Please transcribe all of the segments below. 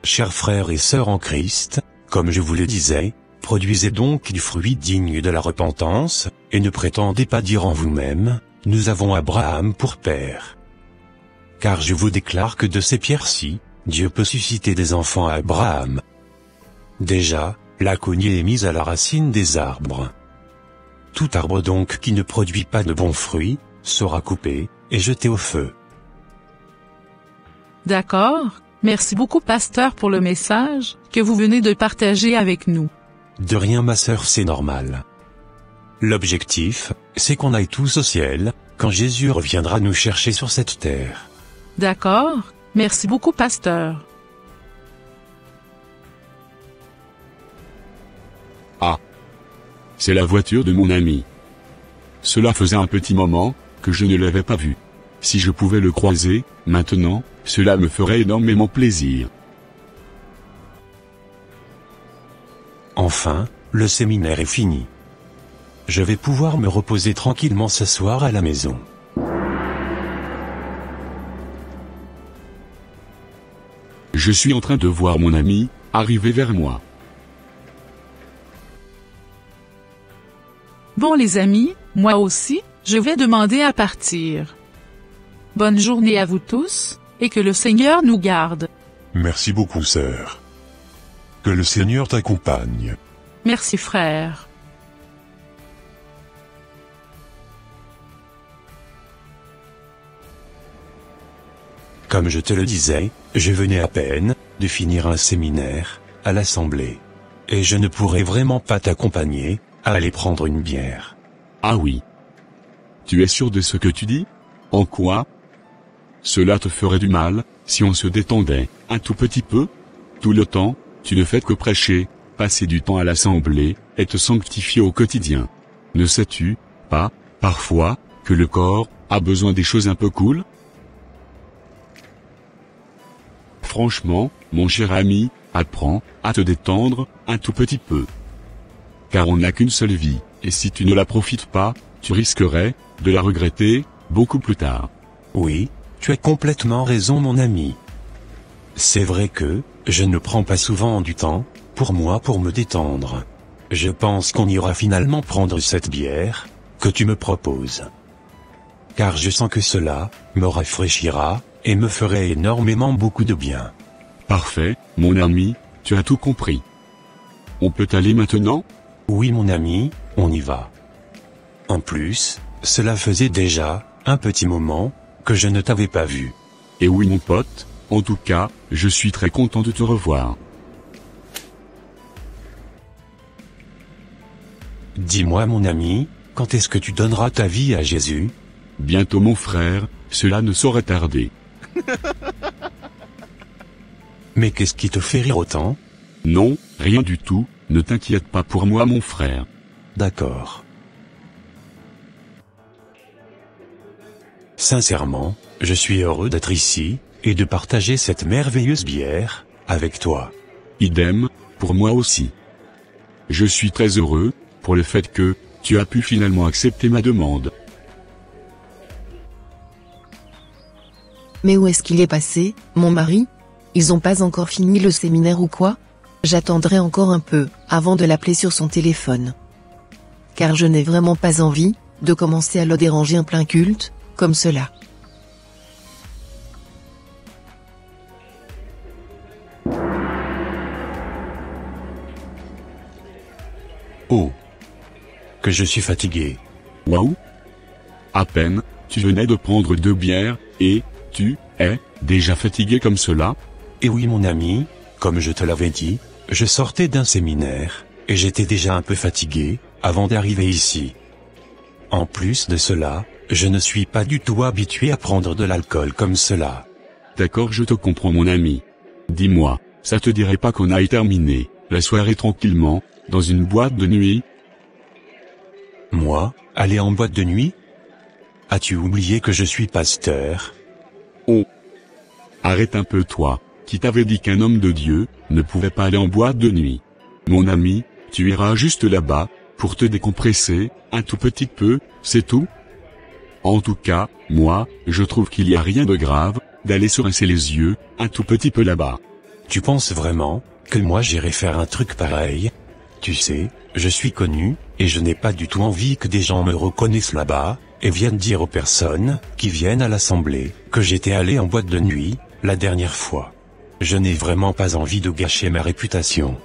Chers frères et sœurs en Christ, comme je vous le disais, produisez donc du fruit digne de la repentance, et ne prétendez pas dire en vous-même, nous avons Abraham pour père. Car je vous déclare que de ces pierres-ci, Dieu peut susciter des enfants à Abraham. Déjà, la cognée est mise à la racine des arbres. Tout arbre donc qui ne produit pas de bons fruits, sera coupé, et jeté au feu. D'accord, merci beaucoup pasteur pour le message que vous venez de partager avec nous. De rien ma sœur, c'est normal. L'objectif, c'est qu'on aille tous au ciel, quand Jésus reviendra nous chercher sur cette terre. D'accord, merci beaucoup pasteur. Ah. C'est la voiture de mon ami. Cela faisait un petit moment que je ne l'avais pas vu. Si je pouvais le croiser, maintenant, cela me ferait énormément plaisir. Enfin, le séminaire est fini. Je vais pouvoir me reposer tranquillement ce soir à la maison. Je suis en train de voir mon ami arriver vers moi. Bon les amis, moi aussi, je vais demander à partir. Bonne journée à vous tous, et que le Seigneur nous garde. Merci beaucoup, sœur. Que le Seigneur t'accompagne. Merci frère. Comme je te le disais, je venais à peine de finir un séminaire à l'assemblée. Et je ne pourrais vraiment pas t'accompagner à aller prendre une bière. Ah oui. Tu es sûr de ce que tu dis? En quoi? Cela te ferait du mal, si on se détendait un tout petit peu? Tout le temps, tu ne fais que prêcher, passer du temps à l'assemblée, et te sanctifier au quotidien. Ne sais-tu pas, parfois, que le corps a besoin des choses un peu cool? Franchement, mon cher ami, apprends à te détendre un tout petit peu. Car on n'a qu'une seule vie, et si tu ne la profites pas, tu risquerais de la regretter beaucoup plus tard. Oui, tu as complètement raison mon ami. C'est vrai que, je ne prends pas souvent du temps, pour moi pour me détendre. Je pense qu'on ira finalement prendre cette bière, que tu me proposes. Car je sens que cela, me rafraîchira, et me ferait énormément beaucoup de bien. Parfait, mon ami, tu as tout compris. On peut aller maintenant? Oui mon ami, on y va. En plus, cela faisait déjà, un petit moment, que je ne t'avais pas vu. Et oui mon pote, en tout cas, je suis très content de te revoir. Dis-moi mon ami, quand est-ce que tu donneras ta vie à Jésus? Bientôt mon frère, cela ne saurait tarder. Mais qu'est-ce qui te fait rire autant? Non, rien du tout, ne t'inquiète pas pour moi mon frère. D'accord. Sincèrement, je suis heureux d'être ici, et de partager cette merveilleuse bière, avec toi. Idem, pour moi aussi. Je suis très heureux, pour le fait que, tu as pu finalement accepter ma demande. Mais où est-ce qu'il est passé, mon mari? Ils ont pas encore fini le séminaire ou quoi? J'attendrai encore un peu, avant de l'appeler sur son téléphone. Car je n'ai vraiment pas envie, de commencer à le déranger en plein culte, comme cela. Oh! Que je suis fatigué. Waouh! À peine, tu venais de prendre 2 bières, et, tu es déjà fatigué comme cela? Et oui mon ami, comme je te l'avais dit, je sortais d'un séminaire, et j'étais déjà un peu fatigué, avant d'arriver ici. En plus de cela, je ne suis pas du tout habitué à prendre de l'alcool comme cela. D'accord, je te comprends mon ami. Dis-moi, ça te dirait pas qu'on aille terminer la soirée tranquillement, dans une boîte de nuit? Moi, aller en boîte de nuit? As-tu oublié que je suis pasteur? Oh! Arrête un peu toi, qui t'avait dit qu'un homme de Dieu ne pouvait pas aller en boîte de nuit. Mon ami, tu iras juste là-bas, pour te décompresser, un tout petit peu, c'est tout? En tout cas, moi, je trouve qu'il n'y a rien de grave, d'aller se rincer les yeux, un tout petit peu là-bas. Tu penses vraiment que moi j'irai faire un truc pareil? Tu sais, je suis connu, et je n'ai pas du tout envie que des gens me reconnaissent là-bas, et viennent dire aux personnes qui viennent à l'assemblée que j'étais allé en boîte de nuit la dernière fois. Je n'ai vraiment pas envie de gâcher ma réputation.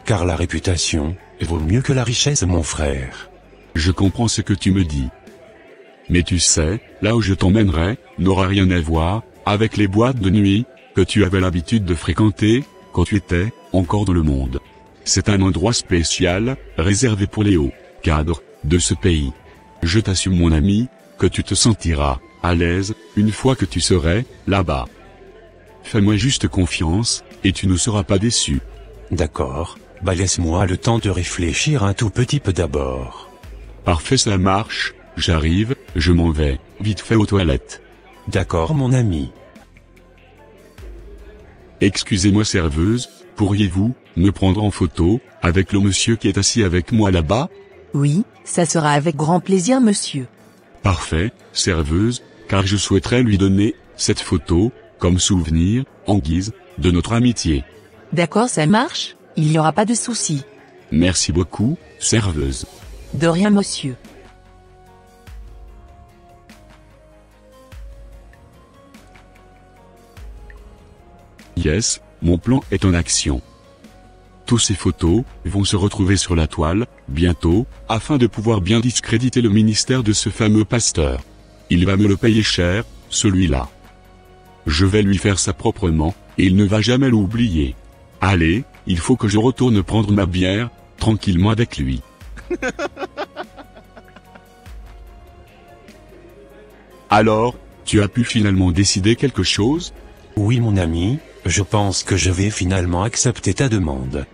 Car la réputation vaut mieux que la richesse, mon frère. Je comprends ce que tu me dis. Mais tu sais, là où je t'emmènerai, n'aura rien à voir avec les boîtes de nuit que tu avais l'habitude de fréquenter quand tu étais encore dans le monde. C'est un endroit spécial, réservé pour les hauts cadres de ce pays. Je t'assure, mon ami, que tu te sentiras à l'aise une fois que tu serais là-bas. Fais-moi juste confiance, et tu ne seras pas déçu. D'accord, laisse-moi le temps de réfléchir un tout petit peu d'abord. Parfait, ça marche, j'arrive, je m'en vais, vite fait aux toilettes. D'accord, mon ami. Excusez-moi, serveuse, pourriez-vous me prendre en photo avec le monsieur qui est assis avec moi là-bas? Oui, ça sera avec grand plaisir, monsieur. Parfait, serveuse, car je souhaiterais lui donner cette photo comme souvenir, en guise de notre amitié. D'accord, ça marche, il n'y aura pas de souci. Merci beaucoup, serveuse. De rien, monsieur. Yes, mon plan est en action. Tous ces photos vont se retrouver sur la toile, bientôt, afin de pouvoir bien discréditer le ministère de ce fameux pasteur. Il va me le payer cher, celui-là. Je vais lui faire ça proprement, et il ne va jamais l'oublier. Allez, il faut que je retourne prendre ma bière, tranquillement avec lui. Alors, tu as pu finalement décider quelque chose? Oui, mon ami, je pense que je vais finalement accepter ta demande.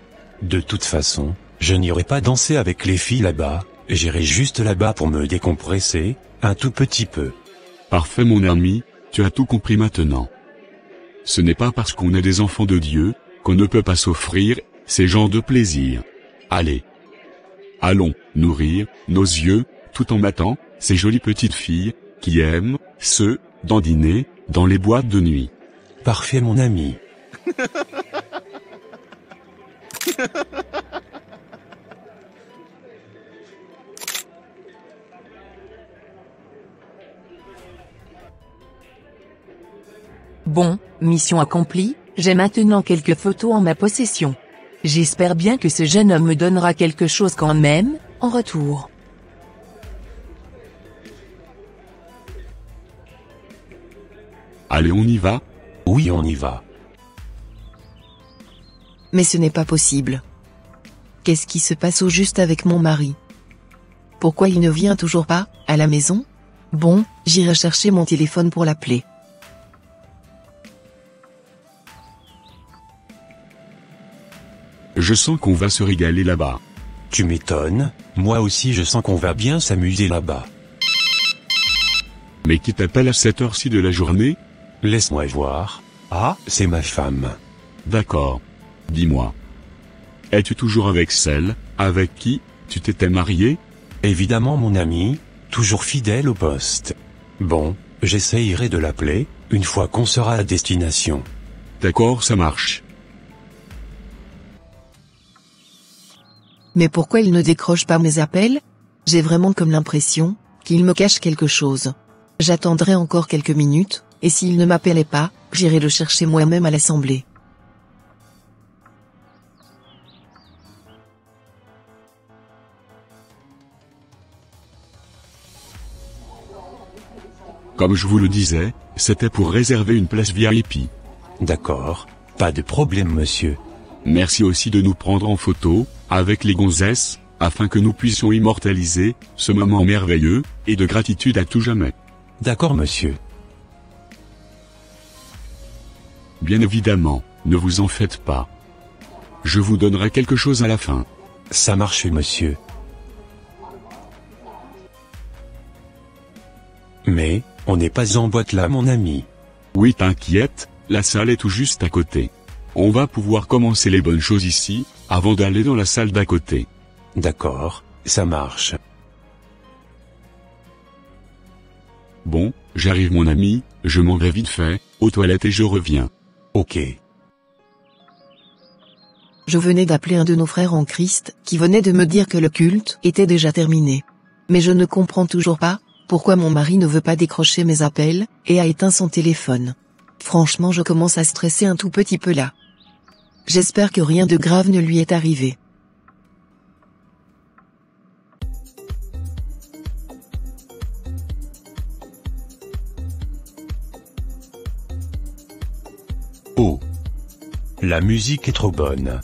De toute façon, je n'irai pas danser avec les filles là-bas, j'irai juste là-bas pour me décompresser, un tout petit peu. Parfait, mon ami, tu as tout compris maintenant. Ce n'est pas parce qu'on est des enfants de Dieu qu'on ne peut pas s'offrir ces genres de plaisirs. Allez. Allons nourrir nos yeux, tout en matant ces jolies petites filles qui aiment se dandiner dans les boîtes de nuit. Parfait, mon ami. Bon, mission accomplie, j'ai maintenant quelques photos en ma possession. J'espère bien que ce jeune homme me donnera quelque chose quand même, en retour. Allez, on y va? Oui, on y va. Mais ce n'est pas possible. Qu'est-ce qui se passe au juste avec mon mari? Pourquoi il ne vient toujours pas, à la maison? Bon, j'irai chercher mon téléphone pour l'appeler. Je sens qu'on va se régaler là-bas. Tu m'étonnes, moi aussi je sens qu'on va bien s'amuser là-bas. Mais qui t'appelle à cette heure-ci de la journée? Laisse-moi voir. Ah, c'est ma femme. D'accord. Dis-moi. Es-tu toujours avec celle avec qui tu t'étais marié? Évidemment, mon ami, toujours fidèle au poste. Bon, j'essayerai de l'appeler, une fois qu'on sera à destination. D'accord, ça marche. Mais pourquoi il ne décroche pas mes appels? J'ai vraiment comme l'impression qu'il me cache quelque chose. J'attendrai encore quelques minutes, et s'il ne m'appelait pas, j'irai le chercher moi-même à l'assemblée. Comme je vous le disais, c'était pour réserver une place VIP. D'accord, pas de problème, monsieur. Merci aussi de nous prendre en photo, avec les gonzesses, afin que nous puissions immortaliser ce moment merveilleux, et de gratitude à tout jamais. D'accord, monsieur. Bien évidemment, ne vous en faites pas. Je vous donnerai quelque chose à la fin. Ça marche, monsieur. Mais, on n'est pas en boîte là, mon ami. Oui, t'inquiète, la salle est tout juste à côté. On va pouvoir commencer les bonnes choses ici, avant d'aller dans la salle d'à côté. D'accord, ça marche. Bon, j'arrive mon ami, je m'en vais vite fait, aux toilettes et je reviens. Ok. Je venais d'appeler un de nos frères en Christ, qui venait de me dire que le culte était déjà terminé. Mais je ne comprends toujours pas, pourquoi mon mari ne veut pas décrocher mes appels, et a éteint son téléphone. Franchement, je commence à stresser un tout petit peu là. J'espère que rien de grave ne lui est arrivé. Oh. La musique est trop bonne.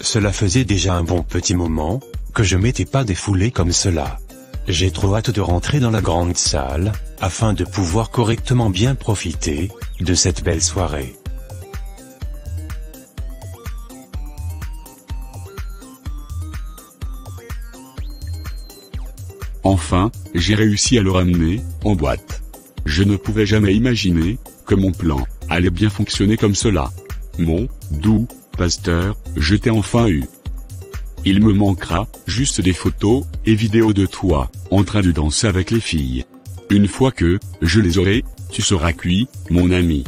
Cela faisait déjà un bon petit moment, que je m'étais pas défoulé comme cela. J'ai trop hâte de rentrer dans la grande salle, afin de pouvoir correctement bien profiter, de cette belle soirée. Enfin, j'ai réussi à le ramener, en boîte. Je ne pouvais jamais imaginer, que mon plan, allait bien fonctionner comme cela. Mon, doux, pasteur, je t'ai enfin eu. Il me manquera, juste des photos, et vidéos de toi, en train de danser avec les filles. Une fois que, je les aurai, tu seras cuit, mon ami.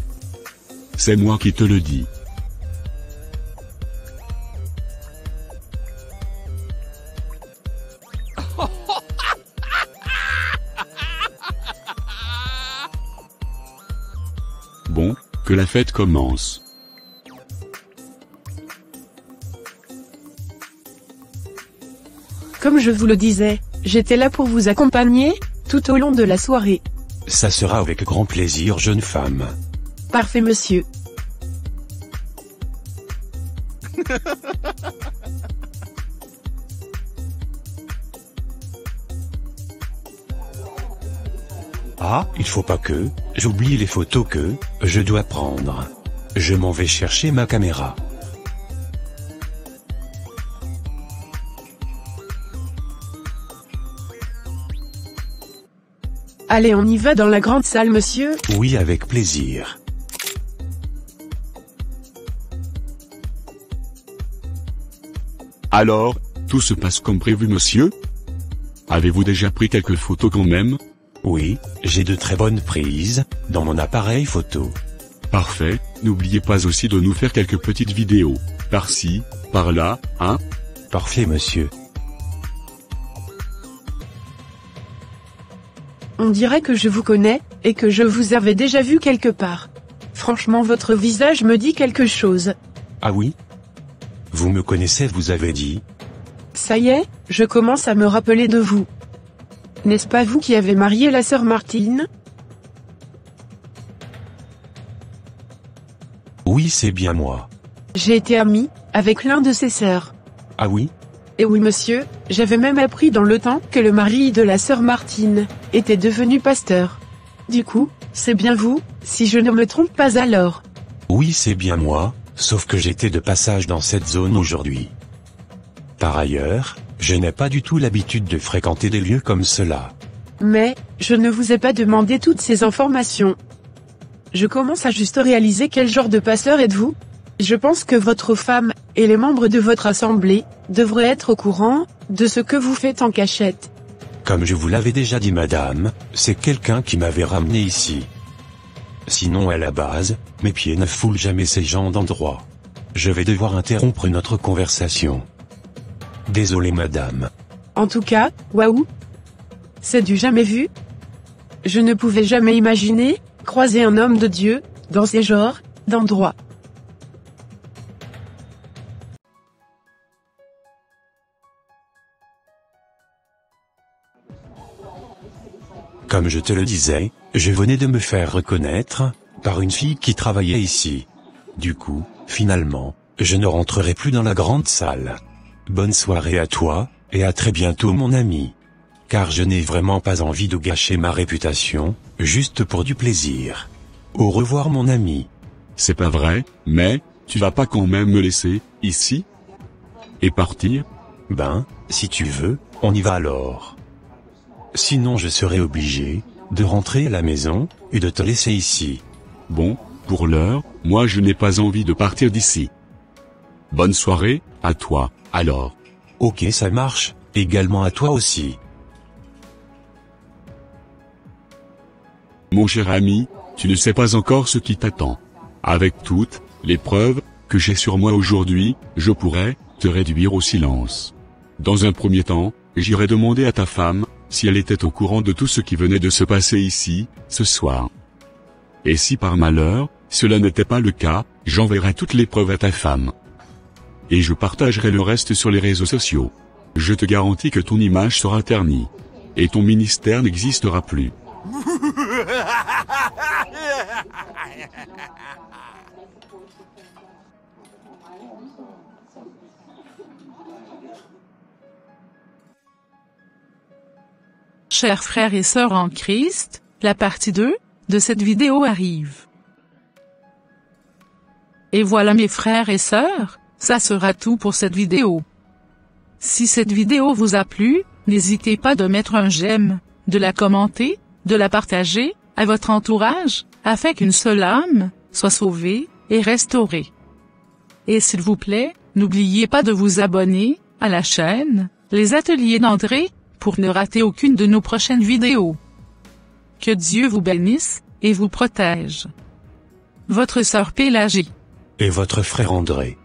C'est moi qui te le dis. Bon, que la fête commence. Comme je vous le disais, j'étais là pour vous accompagner, tout au long de la soirée. Ça sera avec grand plaisir, jeune femme. Parfait, monsieur. Ah, il faut pas que, j'oublie les photos que, je dois prendre. Je m'en vais chercher ma caméra. Allez, on y va dans la grande salle, monsieur. Oui, avec plaisir. Alors, tout se passe comme prévu, monsieur? Avez-vous déjà pris quelques photos quand même? Oui, j'ai de très bonnes prises, dans mon appareil photo. Parfait, n'oubliez pas aussi de nous faire quelques petites vidéos, par-ci, par-là, hein? Parfait, monsieur. On dirait que je vous connais, et que je vous avais déjà vu quelque part. Franchement, votre visage me dit quelque chose. Ah oui? Vous me connaissez, vous avez dit? Ça y est, je commence à me rappeler de vous. N'est-ce pas vous qui avez marié la sœur Martine? Oui, c'est bien moi. J'ai été ami, avec l'un de ses sœurs. Ah oui? Et oui monsieur, j'avais même appris dans le temps que le mari de la sœur Martine, était devenu pasteur. Du coup, c'est bien vous, si je ne me trompe pas alors. Oui, c'est bien moi, sauf que j'étais de passage dans cette zone aujourd'hui. Par ailleurs, je n'ai pas du tout l'habitude de fréquenter des lieux comme cela. Mais, je ne vous ai pas demandé toutes ces informations. Je commence à juste réaliser quel genre de pasteur êtes-vous. Je pense que votre femme, et les membres de votre assemblée, devraient être au courant, de ce que vous faites en cachette. Comme je vous l'avais déjà dit madame, c'est quelqu'un qui m'avait ramené ici. Sinon à la base, mes pieds ne foulent jamais ces genres d'endroits. Je vais devoir interrompre notre conversation. Désolé madame. En tout cas, waouh! C'est du jamais vu. Je ne pouvais jamais imaginer, croiser un homme de Dieu, dans ces genres d'endroits. Comme je te le disais, je venais de me faire reconnaître, par une fille qui travaillait ici. Du coup, finalement, je ne rentrerai plus dans la grande salle. Bonne soirée à toi, et à très bientôt mon ami. Car je n'ai vraiment pas envie de gâcher ma réputation, juste pour du plaisir. Au revoir mon ami. C'est pas vrai, mais, tu vas pas quand même me laisser, ici? Et partir? Ben, si tu veux, on y va alors. Sinon je serai obligé, de rentrer à la maison, et de te laisser ici. Bon, pour l'heure, moi je n'ai pas envie de partir d'ici. Bonne soirée, à toi, alors. Ok, ça marche, également à toi aussi. Mon cher ami, tu ne sais pas encore ce qui t'attend. Avec toutes les preuves que j'ai sur moi aujourd'hui, je pourrais te réduire au silence. Dans un premier temps, j'irai demander à ta femme si elle était au courant de tout ce qui venait de se passer ici, ce soir. Et si par malheur, cela n'était pas le cas, j'enverrai toutes les preuves à ta femme. Et je partagerai le reste sur les réseaux sociaux. Je te garantis que ton image sera ternie. Et ton ministère n'existera plus. Chers frères et sœurs en Christ, la partie 2 de cette vidéo arrive. Et voilà mes frères et sœurs, ça sera tout pour cette vidéo. Si cette vidéo vous a plu, n'hésitez pas de mettre un j'aime, de la commenter, de la partager à votre entourage, afin qu'une seule âme soit sauvée et restaurée. Et s'il vous plaît, n'oubliez pas de vous abonner à la chaîne Les Ateliers d'André pour ne rater aucune de nos prochaines vidéos. Que Dieu vous bénisse et vous protège. Votre sœur Pélagie. Et votre frère André.